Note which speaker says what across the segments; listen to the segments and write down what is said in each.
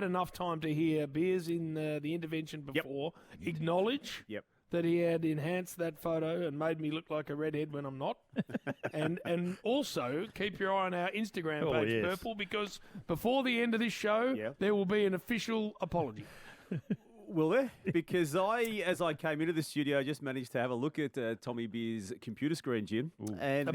Speaker 1: enough time to hear Beers in the intervention before acknowledge that he had enhanced that photo and made me look like a redhead when I'm not. and also keep your eye on our Instagram page, Purple, because before the end of this show, there will be an official apology.
Speaker 2: Will there? Because as I came into the studio, I just managed to have a look at Tommy Beer's computer screen, Jim. Ooh. And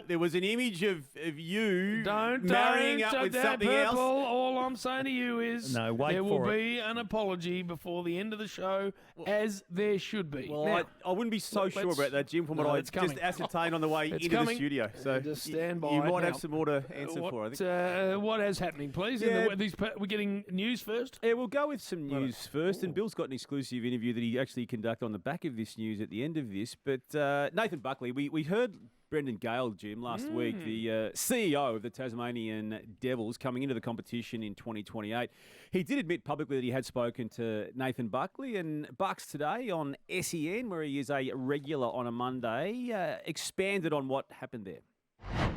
Speaker 2: there was an image of you marrying up with something else.
Speaker 1: All I'm saying to you is there will be an apology before the end of the show, as there should be.
Speaker 2: Well, now, I wouldn't be so sure about that, Jim, from what I just ascertained on the way into the studio. So
Speaker 1: just stand by.
Speaker 2: You might have some more to answer for, I think.
Speaker 1: What is happening, please? We're getting news first?
Speaker 2: Yeah, we'll go with some news first. And Bill's got an exclusive interview that he actually conducted on the back of this news at the end of this. But Nathan Buckley, we heard Brendan Gale, Jim, last week, the CEO of the Tasmanian Devils, coming into the competition in 2028. He did admit publicly that he had spoken to Nathan Buckley, and Bucks today on SEN, where he is a regular on a Monday, expanded on what happened there.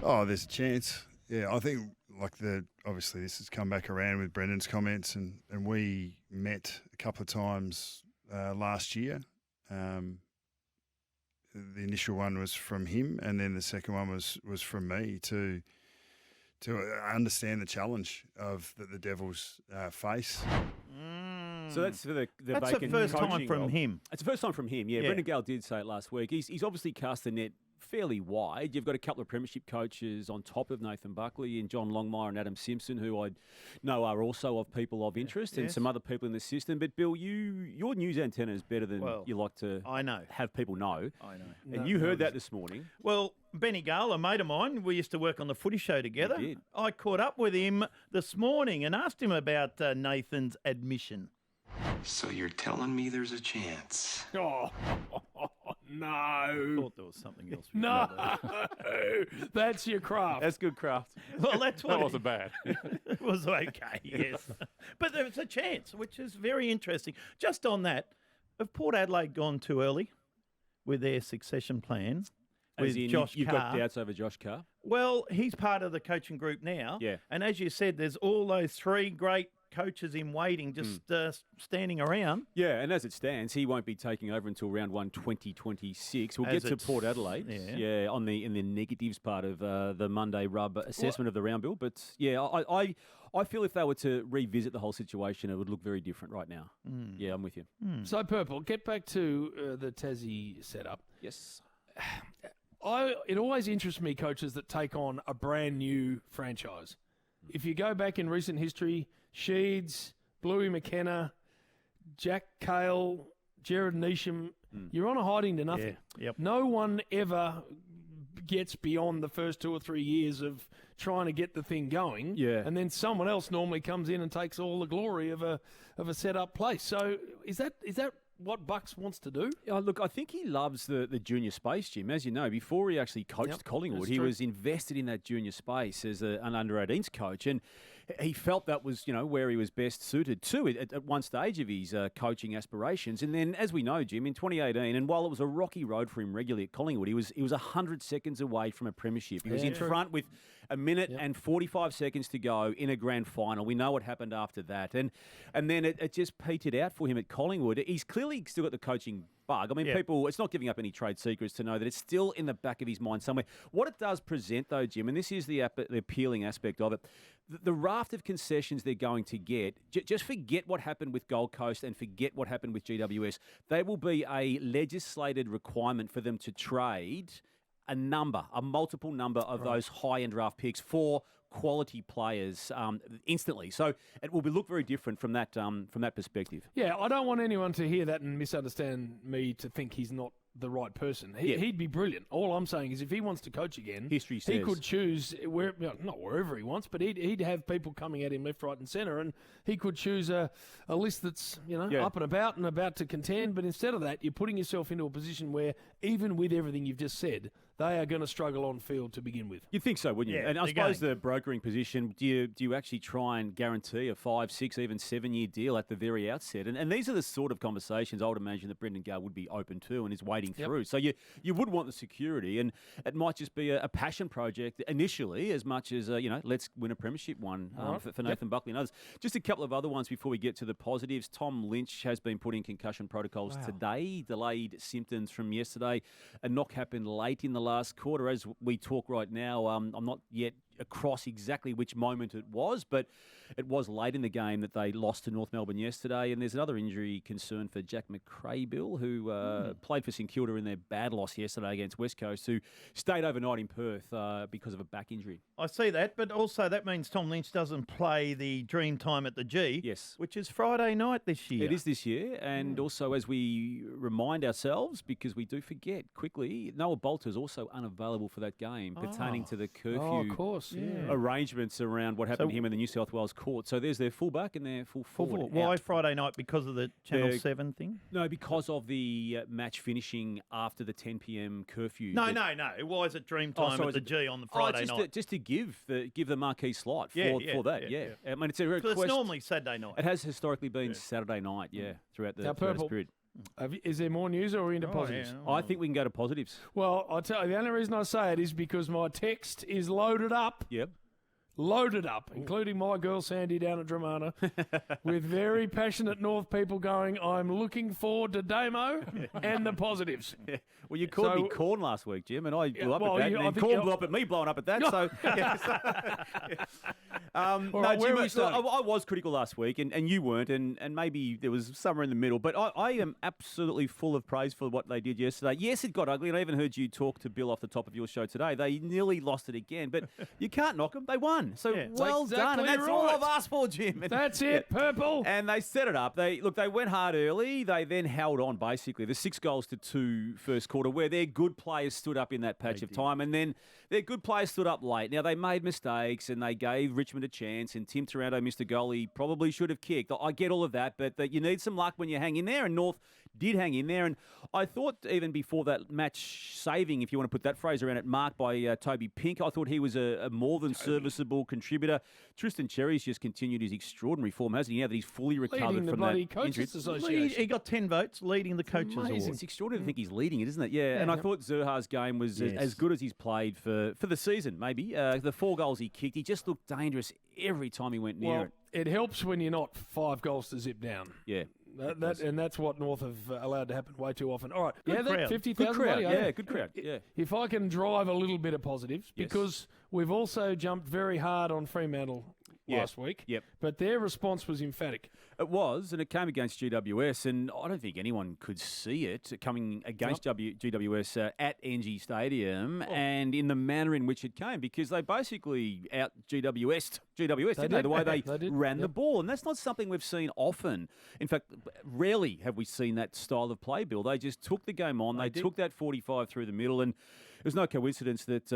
Speaker 3: Oh, there's a chance. Yeah, I think obviously this has come back around with Brendan's comments, and we met a couple of times last year. The initial one was from him, and then the second one was from me to understand the challenge of that the Devils face.
Speaker 2: So that's for the
Speaker 4: That's the first time from him.
Speaker 2: It's the first time from him, yeah. Brendan Gale did say it last week. He's obviously cast the net fairly wide. You've got a couple of premiership coaches on top of Nathan Buckley, and John Longmire and Adam Simpson, who I know are also of people of interest, and some other people in the system. But Bill, your news antenna is better than you like to have people know.
Speaker 4: I know.
Speaker 2: And you heard that this morning.
Speaker 4: Well, Benny Gale, a mate of mine, we used to work on the footy show together.
Speaker 2: We did.
Speaker 4: I caught up with him this morning and asked him about Nathan's admission.
Speaker 5: So you're telling me there's a chance?
Speaker 1: Oh, no.
Speaker 4: I thought there was something else.
Speaker 1: No, that's your craft.
Speaker 2: That's good craft.
Speaker 4: Well, that's what
Speaker 6: that wasn't bad.
Speaker 4: It was okay, yes. But there's a chance, which is very interesting. Just on that, have Port Adelaide gone too early with their succession plan?
Speaker 2: As in,
Speaker 4: Josh
Speaker 2: you've
Speaker 4: Carr?
Speaker 2: got doubts over Josh Carr?
Speaker 4: Well, he's part of the coaching group now.
Speaker 2: Yeah.
Speaker 4: And as you said, there's all those three great coaches in waiting, just standing around.
Speaker 2: Yeah, and as it stands, he won't be taking over until round 1, 2026. We'll get to Port Adelaide, in the negatives part of the Monday rub assessment of the round, Bill. But yeah, I feel if they were to revisit the whole situation, it would look very different right now. Yeah, I'm with you.
Speaker 1: So, Purple, get back to the Tassie setup.
Speaker 2: Yes.
Speaker 1: It always interests me, coaches that take on a brand new franchise. If you go back in recent history, Sheeds, Bluey McKenna, Jack Cale, Jared Neesham, you're on a hiding to nothing.
Speaker 4: Yeah. Yep.
Speaker 1: No one ever gets beyond the first 2 or 3 years of trying to get the thing going.
Speaker 2: Yeah.
Speaker 1: And then someone else normally comes in and takes all the glory of a set up place. So is that what Bucks wants to do?
Speaker 2: Look, I think he loves the junior space, Jim. As you know, before he actually coached Collingwood, he was invested in that junior space as an under-18s coach, and he felt that was, where he was best suited to it at one stage of his coaching aspirations. And then, as we know, Jim, in 2018, and while it was a rocky road for him regularly at Collingwood, he was 100 seconds away from a premiership. He was in front with a minute and 45 seconds to go in a grand final. We know what happened after that. And then it just petered out for him at Collingwood. He's clearly still got the coaching bug. I mean, people, it's not giving up any trade secrets to know that it's still in the back of his mind somewhere. What it does present, though, Jim, and this is the appealing aspect of it, the raft of concessions they're going to get, just forget what happened with Gold Coast and forget what happened with GWS. They will be a legislated requirement for them to trade a multiple number of those high-end draft picks for quality players instantly. So it will look very different from that perspective.
Speaker 1: Yeah, I don't want anyone to hear that and misunderstand me to think he's not the right person. He'd be brilliant. All I'm saying is if he wants to coach again,
Speaker 2: history says
Speaker 1: he could choose not wherever he wants, but he'd have people coming at him left, right and centre, and he could choose a list that's up and about to contend. But instead of that, you're putting yourself into a position where even with everything you've just said, they are going to struggle on field to begin with.
Speaker 2: You'd think so, wouldn't you?
Speaker 4: Yeah,
Speaker 2: And I
Speaker 4: they're
Speaker 2: suppose
Speaker 4: going.
Speaker 2: the brokering position, do you actually try and guarantee a 5, 6, even 7-year deal at the very outset? And these are the sort of conversations I would imagine that Brendan Gale would be open to and is wading through. So you would want the security, and it might just be a passion project initially as much as, let's win a premiership one for Nathan Buckley and others. Just a couple of other ones before we get to the positives. Tom Lynch has been put in concussion protocols today, delayed symptoms from yesterday. A knock happened late in the last quarter. As we talk right now, I'm not yet across exactly which moment it was, but it was late in the game that they lost to North Melbourne yesterday. And there's another injury concern for Jack McRae, Bill, who played for St Kilda in their bad loss yesterday against West Coast, who stayed overnight in Perth because of a back injury.
Speaker 4: I see that, but also that means Tom Lynch doesn't play the Dream Time at the G,
Speaker 2: Yes.
Speaker 4: which is Friday night this year.
Speaker 2: It is this year, and also as we remind ourselves, because we do forget quickly, Noah Bolter's also unavailable for that game, pertaining to the curfew
Speaker 1: Oh, of course, yeah.
Speaker 2: arrangements around what happened to him in the New South Wales court. So there's their fullback and their full forward.
Speaker 4: Why
Speaker 2: out.
Speaker 4: Friday night? Because of the Channel 7 thing?
Speaker 2: No, because of the match finishing after the 10 p.m. curfew.
Speaker 4: No. Why is it Dream Time
Speaker 2: so
Speaker 4: at
Speaker 2: is
Speaker 4: the
Speaker 2: it-
Speaker 4: G on the Friday night?
Speaker 2: Just to give the marquee slot for that. I mean, it's a
Speaker 4: Because
Speaker 2: request.
Speaker 4: it's normally Saturday night.
Speaker 2: It has historically been Saturday night, throughout the
Speaker 1: Now,
Speaker 2: throughout
Speaker 1: Purple,
Speaker 2: this period.
Speaker 1: Is there more news, or are we into positives?
Speaker 2: I think we can go to positives.
Speaker 1: Well, I'll tell you, the only reason I say it is because my text is loaded up, including my girl Sandy down at Dramana, with very passionate North people going, I'm looking forward to Damo and the positives.
Speaker 2: Well, you called me corn last week, Jim, and I blew up at that, and then corn blew up at me blowing up at that. So,
Speaker 1: right, where are we starting?
Speaker 2: I was critical last week, and you weren't, and maybe there was somewhere in the middle. But I am absolutely full of praise for what they did yesterday. Yes, it got ugly, and I even heard you talk to Bill off the top of your show today. They nearly lost it again, but you can't knock them. They won. So well done, and that's all I've asked for, Jim. And,
Speaker 1: That's it, Purple.
Speaker 2: And they set it up. They went hard early. They then held on, basically. The 6-2 first quarter, where their good players stood up in that patch of time, and then their good players stood up late. Now, they made mistakes, and they gave Richmond a chance, and Tim Taranto missed a goal he probably should have kicked. I get all of that, but you need some luck when you hang in there, and North did hang in there. And I thought even before that match saving, if you want to put that phrase around it, marked by Toby Pink, I thought he was a more than serviceable contributor. Tristan Cherry's just continued his extraordinary form, hasn't he? Now that he's fully recovered
Speaker 1: Leading the
Speaker 2: from
Speaker 1: bloody
Speaker 2: that injury.
Speaker 1: Coaches Association.
Speaker 4: He got 10 votes, leading the Coaches Award.
Speaker 2: It's extraordinary to think he's leading it, isn't it? Yeah, and I thought Zerha's game was as good as he's played for the season, maybe. The 4 goals he kicked, he just looked dangerous every time he went near it.
Speaker 1: It helps when you're not 5 goals to zip down.
Speaker 2: Yeah.
Speaker 1: And that's what North have allowed to happen way too often. All right.
Speaker 4: Good crowd.
Speaker 1: That 50,000.
Speaker 2: Good crowd.
Speaker 1: bloody hell.
Speaker 2: Yeah, good crowd. Yeah.
Speaker 1: If I can drive a little bit of positives,
Speaker 2: Yes.
Speaker 1: because we've also jumped very hard on Fremantle last week.
Speaker 2: Yep.
Speaker 1: But their response was emphatic.
Speaker 2: It was, and it came against GWS, and I don't think anyone could see it coming against GWS at NG Stadium, and in the manner in which it came, because they basically out GWS'd GWS, didn't they? The way they
Speaker 1: did.
Speaker 2: ran the ball, and that's not something we've seen often. In fact, rarely have we seen that style of play, Bill. They just took the game on, they took that 45 through the middle, and it was no coincidence that,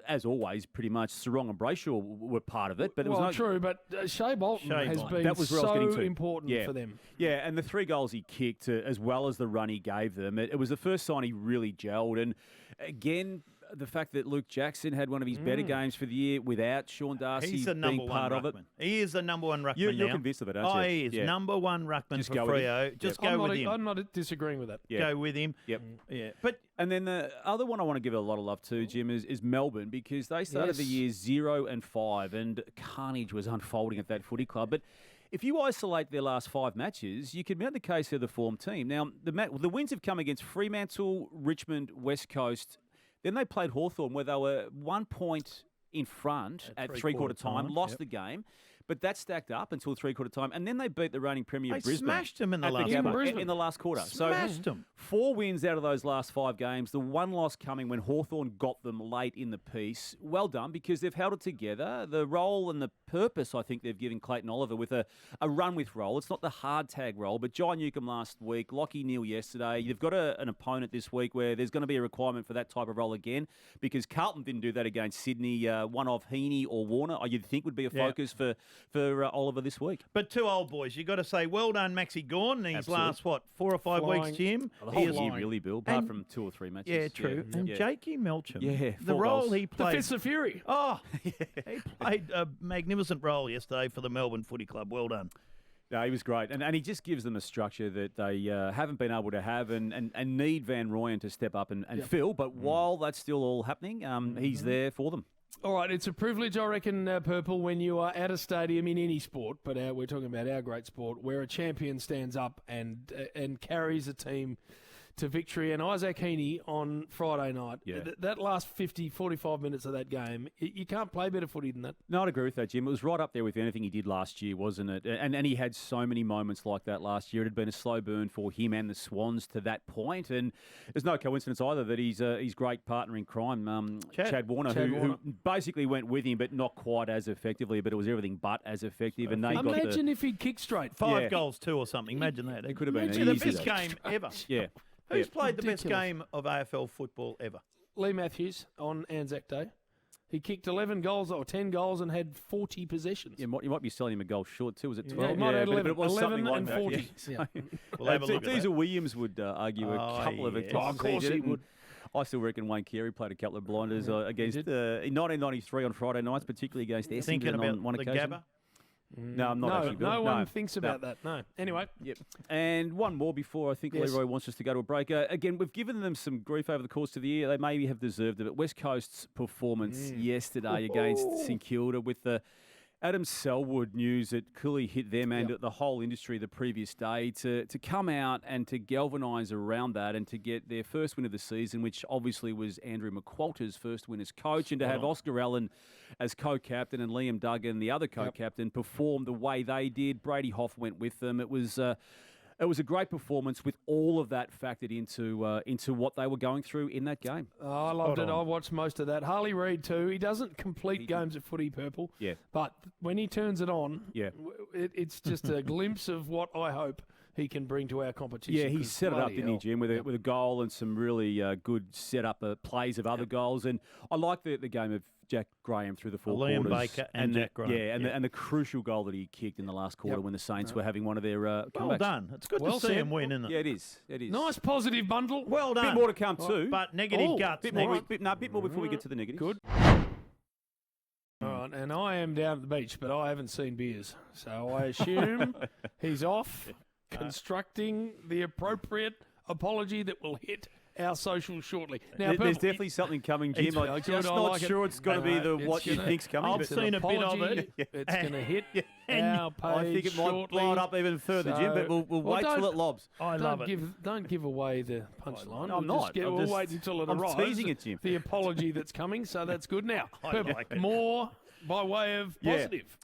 Speaker 2: as always, pretty much Sarong and Brayshaw were part of it. But it was
Speaker 1: true, but Shea Bolton has been
Speaker 2: that was where I was getting
Speaker 1: so
Speaker 2: to.
Speaker 1: important for them.
Speaker 2: Yeah, and the 3 goals he kicked, as well as the run he gave them, it was the first sign he really gelled. And again, the fact that Luke Jackson had one of his better games for the year without Sean Darcy
Speaker 4: He's the number
Speaker 2: being
Speaker 4: one
Speaker 2: part of it.
Speaker 4: ruckman. He is the number one ruckman
Speaker 2: You're
Speaker 4: now.
Speaker 2: convinced of it, aren't you?
Speaker 4: He is number one ruckman
Speaker 2: Just
Speaker 4: for
Speaker 2: go with him.
Speaker 4: Freo. Just
Speaker 1: I'm
Speaker 4: go with him.
Speaker 1: I'm not disagreeing with that.
Speaker 2: Yeah.
Speaker 4: Go with him.
Speaker 2: Yep.
Speaker 4: Yeah. But
Speaker 2: And then the other one I want to give a lot of love to, Jim, is Melbourne, because they started the year 0-5, and carnage was unfolding at that footy club. But if you isolate their last 5 matches, you can mount the case for the form team. Now, the wins have come against Fremantle, Richmond, West Coast. Then they played Hawthorn, where they were 1 point in front at three-quarter time, lost the game. But that stacked up until three-quarter time, and then they beat the reigning premier
Speaker 4: they
Speaker 2: Brisbane.
Speaker 4: smashed them in the
Speaker 2: at
Speaker 4: last
Speaker 2: Gabba
Speaker 4: quarter.
Speaker 2: in the last quarter.
Speaker 4: Smashed them.
Speaker 2: 4 wins out of those last 5 games. The 1 loss coming when Hawthorn got them late in the piece. Well done, because they've held it together. The role and the purpose, I think, they've given Clayton Oliver with a run-with role. It's not the hard tag role, but Jai Newcomb last week, Lockie Neal yesterday. You've got an opponent this week where there's going to be a requirement for that type of role again, because Carlton didn't do that against Sydney. One of Heaney or Warner, you'd think would be a focus for for Oliver this week.
Speaker 4: But 2 old boys, you got to say, well done, Maxi Gawn. These
Speaker 2: Absolutely.
Speaker 4: last, 4 or 5
Speaker 1: Flying.
Speaker 4: weeks, Jim.
Speaker 2: The whole year, really, Bill, apart from 2 or 3 matches.
Speaker 4: Yeah, true. And Jakey Melcham.
Speaker 2: Yeah,
Speaker 4: the
Speaker 2: 4
Speaker 4: role
Speaker 2: goals.
Speaker 4: he
Speaker 1: The
Speaker 4: played.
Speaker 1: Fist of Fury.
Speaker 4: Oh, he played a magnificent role yesterday for the Melbourne Footy Club. Well done.
Speaker 2: No, he was great. And he just gives them a structure that they haven't been able to have and need Van Rooyen to step up and fill. But while that's still all happening, he's there for them.
Speaker 1: All right, it's a privilege, I reckon, Purple, when you are at a stadium in any sport, but we're talking about our great sport, where a champion stands up and carries a team to victory. And Isaac Heaney on Friday night, that last 45 minutes of that game, you can't play better footy than that.
Speaker 2: No, I'd agree with that, Jim. It was right up there with anything he did last year, wasn't it? And he had so many moments like that last year. It had been a slow burn for him and the Swans to that point. And there's no coincidence either that he's great partner in crime, Chad Warner, who basically went with him, but not quite as effectively. But it was everything but as effective. And they
Speaker 1: Imagine if he'd kick straight.
Speaker 4: 5 goals, 2 or something. Imagine that.
Speaker 2: It could have been
Speaker 4: Imagine the
Speaker 2: easy,
Speaker 4: best
Speaker 2: though.
Speaker 4: game ever.
Speaker 2: Yeah.
Speaker 4: Who's played the
Speaker 1: Ridiculous.
Speaker 4: best game of AFL football ever?
Speaker 1: Lee Matthews on Anzac Day. He kicked 11 goals or 10 goals and had 40 possessions.
Speaker 2: You might be selling him a goal short too. Was it 12?
Speaker 1: Yeah, he might have
Speaker 2: 11,
Speaker 1: 11,
Speaker 2: but it was
Speaker 1: 11
Speaker 2: something like
Speaker 1: and
Speaker 2: that.
Speaker 1: 40.
Speaker 2: Yeah.
Speaker 4: We'll have a look at that.
Speaker 2: Diesel Williams would argue a couple of
Speaker 4: yes.
Speaker 2: occasions.
Speaker 1: Oh, of course he would.
Speaker 2: I still reckon Wayne Carey played a couple of blinders against in 1993 on Friday nights, particularly against
Speaker 4: Thinking
Speaker 2: Essendon
Speaker 4: about
Speaker 2: on one
Speaker 4: the
Speaker 2: occasion.
Speaker 4: Gabba?
Speaker 2: No, I'm not actually. Bill.
Speaker 1: No one thinks about that. No. Anyway.
Speaker 2: Yep. And one more before I think Leroy wants us to go to a break. Again, we've given them some grief over the course of the year. They maybe have deserved it. But West Coast's performance yesterday against St Kilda with the Adam Selwood news that clearly hit them and the whole industry the previous day to come out and to galvanise around that and to get their first win of the season, which obviously was Andrew McQualter's first win as coach, and to have Oscar Allen as co-captain and Liam Duggan, the other co-captain, perform the way they did. Brady Hoff went with them. It was a great performance with all of that factored into what they were going through in that game.
Speaker 1: Oh, I loved it. I watched most of that. Harley Reid too. He doesn't complete games of footy, Purple.
Speaker 2: Yeah.
Speaker 1: But when he turns it on, it's just a glimpse of what I hope he can bring to our competition.
Speaker 2: Yeah, he set it up, didn't he, Jim, with a goal and some really good set-up plays of other goals. And I like the game of Jack Graham through the four
Speaker 4: Liam
Speaker 2: quarters.
Speaker 4: Baker and Jack Graham.
Speaker 2: Yeah, and the crucial goal that he kicked in the last quarter when the Saints were having one of their comebacks.
Speaker 4: Well done. It's good to see him win, isn't it?
Speaker 2: Yeah, it is. It is.
Speaker 1: Nice positive bundle.
Speaker 4: Well done.
Speaker 2: Bit more to come too.
Speaker 4: But negative guts.
Speaker 2: Bit more before we get to the negatives.
Speaker 1: Good. All right, and I am down at the beach, but I haven't seen beers. So I assume he's off constructing the appropriate apology that will hit our social shortly. Now,
Speaker 2: There's definitely something coming, Jim. I'm just not sure it's going to be what you think's coming.
Speaker 4: I've seen a bit of it.
Speaker 1: It's going to hit our page
Speaker 2: I think it might
Speaker 1: shortly.
Speaker 2: blow it up even further, Jim, but we'll wait till it lobs.
Speaker 4: I love it.
Speaker 1: Don't give away the punchline.
Speaker 2: No, I'm not.
Speaker 1: We'll wait until it
Speaker 2: I'm
Speaker 1: arrives.
Speaker 2: teasing it, Jim.
Speaker 1: The apology that's coming, so that's good. Now, Purple,
Speaker 4: like it.
Speaker 1: more by way of positive.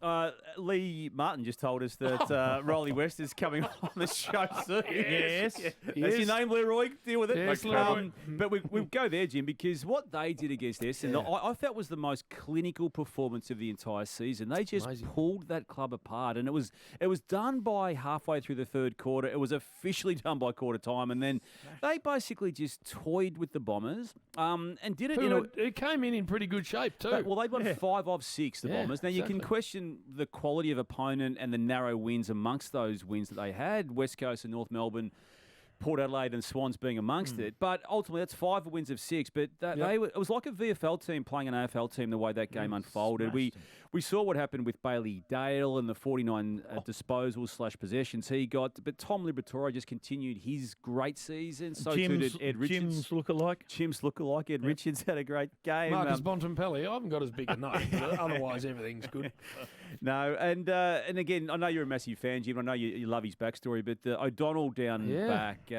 Speaker 2: Lee Martin just told us that Rolly West is coming on the show soon.
Speaker 4: Yes.
Speaker 2: That's your name, Leroy. Deal with it.
Speaker 1: Yes, Leroy.
Speaker 2: But we'll go there, Jim, because what they did against Essendon, I felt was the most clinical performance of the entire season. They just pulled that club apart, and it was done by halfway through the third quarter. It was officially done by quarter time, and then they basically just toyed with the Bombers and did it.
Speaker 1: It came in pretty good shape too.
Speaker 2: Well, they'd won 5 of 6, the Bombers. Now, you can question the quality of opponent and the narrow wins amongst those wins that they had. West Coast and North Melbourne, Port Adelaide and Swans being amongst it. But ultimately, that's 5 wins of 6. But it was like a VFL team playing an AFL team the way that game unfolded. We saw what happened with Bailey Dale and the 49 disposals / possessions he got. But Tom Liberatore just continued his great season. So too did Ed Richards.
Speaker 4: Jim's lookalike.
Speaker 2: Ed Richards had a great game.
Speaker 1: Marcus Bontempelli, I haven't got as big a nose, but otherwise everything's good.
Speaker 2: No, and again, I know you're a massive fan, Jim. I know you love his backstory, but O'Donnell down back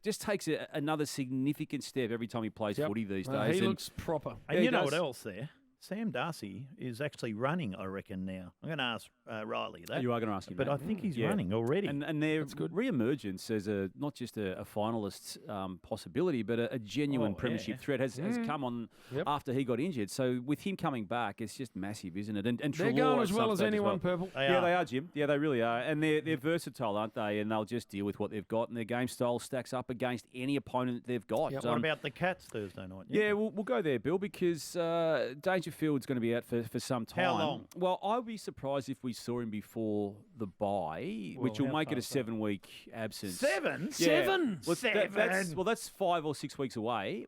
Speaker 2: just takes another significant step every time he plays footy these days.
Speaker 1: He looks proper.
Speaker 4: And you know what else there? Sam Darcy is actually running, I reckon, now. I'm going to ask Riley that.
Speaker 2: You are going to ask him
Speaker 4: but
Speaker 2: that.
Speaker 4: I think he's running already.
Speaker 2: And their re-emergence as not just a finalist possibility, but a genuine premiership threat has come on after he got injured. So with him coming back, it's just massive, isn't it? And
Speaker 1: they're going as well as anyone, Purple.
Speaker 2: They are, Jim. Yeah, they really are. And they're versatile, aren't they? And they'll just deal with what they've got. And their game style stacks up against any opponent they've got.
Speaker 4: What about the Cats Thursday night?
Speaker 2: Yeah, we'll go there, Bill, because Dangerfield Dangerfield's going to be out for some time.
Speaker 4: How long?
Speaker 2: Well, I'd be surprised if we saw him before the bye, which will make it a 7-week absence.
Speaker 4: 7?
Speaker 2: Yeah.
Speaker 1: 7?
Speaker 2: Well,
Speaker 4: 7?
Speaker 2: That's 5 or 6 weeks away.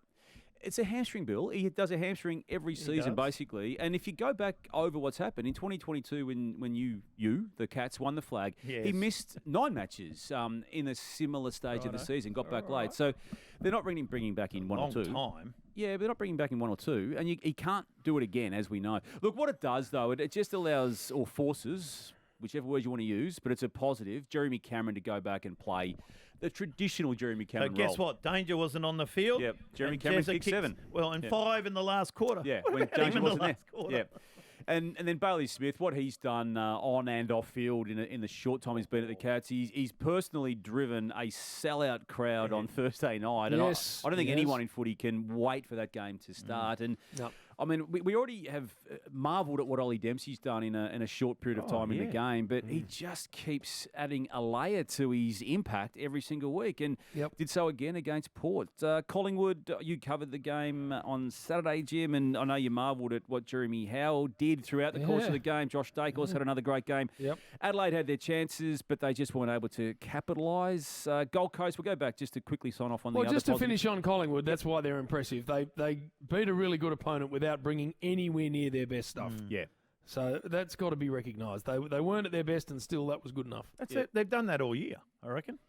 Speaker 2: It's a hamstring, Bill. He does a hamstring every season, basically. And if you go back over what's happened in 2022, when you the Cats won the flag, he missed 9 matches in a similar stage of the season, got back late. So they're not bringing back in one or two.
Speaker 4: Long time.
Speaker 2: Yeah, they're not bringing back in 1 or 2, and he can't do it again, as we know. Look, what it does, though, it just allows, or forces, whichever word you want to use, but it's a positive, Jeremy Cameron to go back and play the traditional Jeremy Cameron
Speaker 4: So guess
Speaker 2: role.
Speaker 4: what? Danger wasn't on the field.
Speaker 2: Yep, Jeremy
Speaker 4: and
Speaker 2: Cameron
Speaker 4: Jezza
Speaker 2: kicked
Speaker 4: kicked
Speaker 2: 7.
Speaker 4: Well, and 5 in the last quarter.
Speaker 2: Yeah,
Speaker 4: What
Speaker 2: when
Speaker 4: about
Speaker 2: Danger
Speaker 4: him in the
Speaker 2: wasn't there.
Speaker 4: last quarter?
Speaker 2: Yeah. And then Bailey Smith, what he's done on and off field in the short time he's been at the Cats, he's personally driven a sellout crowd on Thursday night. And
Speaker 1: Yes,
Speaker 2: I don't think
Speaker 1: yes.
Speaker 2: anyone in footy can wait for that game to start. And
Speaker 1: No.
Speaker 2: I mean, we already have marvelled at what Ollie Dempsey's done in a short period of time in the game, but he just keeps adding a layer to his impact every single week, and did so again against Port. Collingwood, you covered the game on Saturday, Jim, and I know you marvelled at what Jeremy Howe did throughout the course of the game. Josh Dacos had another great game.
Speaker 1: Yep.
Speaker 2: Adelaide had their chances, but they just weren't able to capitalise. Gold Coast, we'll go back just to quickly sign off on the other
Speaker 1: Well, just to
Speaker 2: positives.
Speaker 1: finish on Collingwood, that's why they're impressive. They beat a really good opponent without bringing anywhere near their best stuff.
Speaker 2: Yeah.
Speaker 1: So that's got to be recognised. They weren't at their best, and still that was good enough.
Speaker 4: That's it. They've done that all year, I reckon.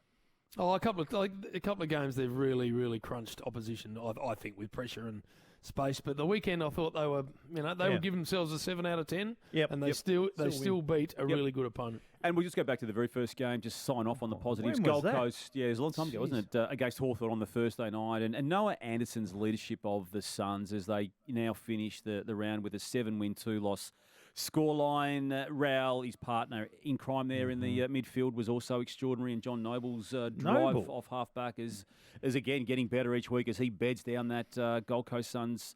Speaker 1: Oh, a couple of games they've really crunched opposition. I think with pressure and space. But the weekend, I thought they were would give themselves a 7 out of 10.
Speaker 4: Yep.
Speaker 1: And they still beat a really good opponent.
Speaker 2: And we'll just go back to the very first game, just sign off on the positives.
Speaker 4: when was
Speaker 2: Gold
Speaker 4: that?
Speaker 2: Coast, it was a long time ago, wasn't it? Against Hawthorn on the Thursday night. And Noah Anderson's leadership of the Suns as they now finish the round with a 7-win, 2-loss scoreline. Raoul, his partner in crime there in the midfield, was also extraordinary. And John Noble's drive off half-back is again getting better each week as he beds down that Gold Coast Suns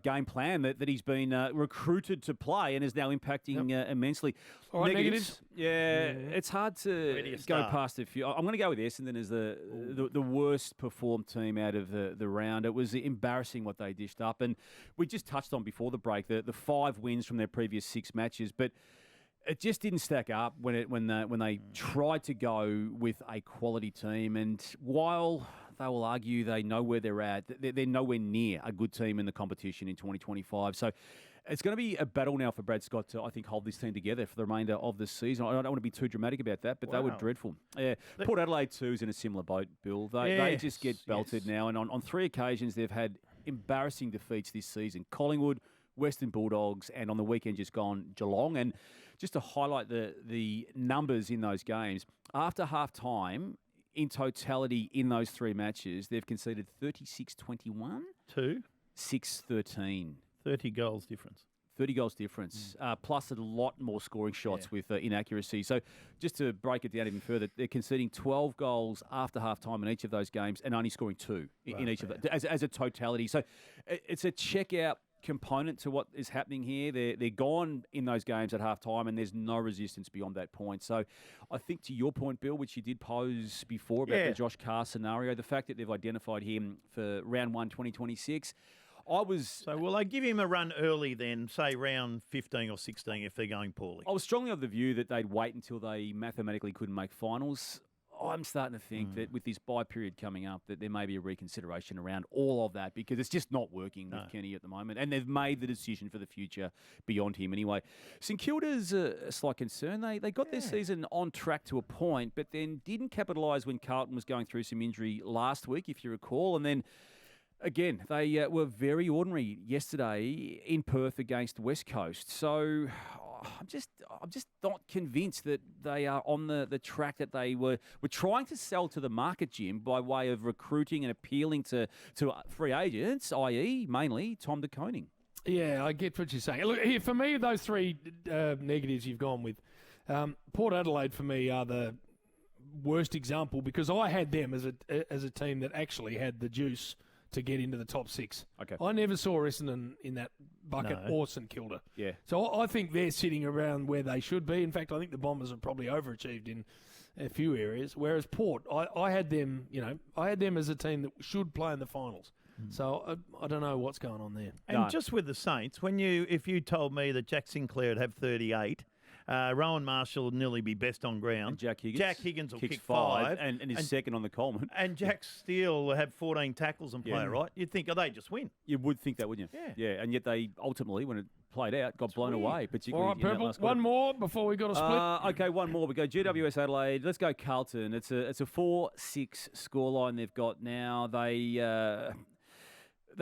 Speaker 2: game plan that he's been recruited to play and is now impacting immensely.
Speaker 1: All right, negatives?
Speaker 2: Yeah, it's hard
Speaker 4: Where do
Speaker 2: to
Speaker 4: you
Speaker 2: go
Speaker 4: start?
Speaker 2: past a few. I'm going to go with Essendon as the worst performed team out of the round. It was embarrassing what they dished up, and we just touched on before the break the 5 wins from their previous 6 matches, but it just didn't stack up when they tried to go with a quality team. And while they will argue they know where they're at, they're nowhere near a good team in the competition in 2025. So it's going to be a battle now for Brad Scott to, I think, hold this team together for the remainder of the season. I don't want to be too dramatic about that, but they were dreadful. Yeah, Port Adelaide too is in a similar boat, Bill. They just get belted now, and on 3 occasions they've had embarrassing defeats this season. Collingwood, Western Bulldogs, and on the weekend just gone, Geelong. And just to highlight the numbers in those games, after half-time, in totality in those 3 matches, they've conceded 36-21, 6-13.
Speaker 4: 30 goals difference.
Speaker 2: 30 goals difference, plus a lot more scoring shots with inaccuracy. So just to break it down even further, they're conceding 12 goals after half-time in each of those games and only scoring 2 in each of them as a totality. So it's a check-out component to what is happening here. They're gone in those games at half-time, and there's no resistance beyond that point. So I think to your point, Bill, which you did pose before about the Josh Carr scenario, the fact that they've identified him for round 1 2026,
Speaker 4: So will they give him a run early then, say round 15 or 16 if they're going poorly?
Speaker 2: I was strongly of the view that they'd wait until they mathematically couldn't make finals. I'm starting to think that with this bye period coming up that there may be a reconsideration around all of that because it's just not working with Kenny at the moment. And they've made the decision for the future beyond him anyway. St Kilda's a slight concern. They got their season on track to a point, but then didn't capitalise when Carlton was going through some injury last week, if you recall. And then again, they were very ordinary yesterday in Perth against West Coast. So I'm just not convinced that they are on the track that they were trying to sell to the market, Jim, by way of recruiting and appealing to free agents, i.e. mainly Tom de Koning.
Speaker 1: Yeah, I get what you're saying. Look, here, for me, those 3 negatives you've gone with, Port Adelaide for me are the worst example because I had them as a team that actually had the juice to get into the top 6.
Speaker 2: Okay.
Speaker 1: I never saw Essendon in that bucket or St Kilda.
Speaker 2: Yeah.
Speaker 1: So I think they're sitting around where they should be. In fact, I think the Bombers have probably overachieved in a few areas. Whereas Port, I had them, I had them as a team that should play in the finals. So I don't know what's going on there.
Speaker 4: And just with the Saints, if you told me that Jack Sinclair would have 38, Rowan Marshall will nearly be best on ground.
Speaker 2: And Jack
Speaker 4: Higgins will
Speaker 2: kicks
Speaker 4: kick 5.
Speaker 2: and is second on the Coleman.
Speaker 4: And Jack Steele will have 14 tackles and play, right? You'd think, they just win.
Speaker 2: You would think that, wouldn't you? Yeah. And yet they ultimately, when it played out, got blown away, particularly
Speaker 1: All right, Purple, one more before we got to split.
Speaker 2: Okay, one more. We go GWS Adelaide. Let's go Carlton. It's a 4-6 scoreline they've got now.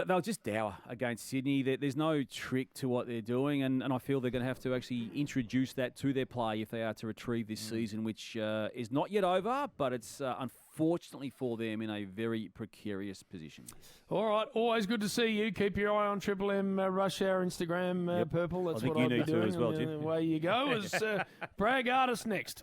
Speaker 2: They'll just dour against Sydney. There's no trick to what they're doing, and I feel they're going to have to actually introduce that to their play if they are to retrieve this season, which is not yet over, but it's unfortunately for them in a very precarious position.
Speaker 1: All right, always good to see you. Keep your eye on Triple M Rush Hour Instagram, Purple. That's what I'll be doing.
Speaker 2: As well, Jim.
Speaker 1: Away you go. As brag artist next.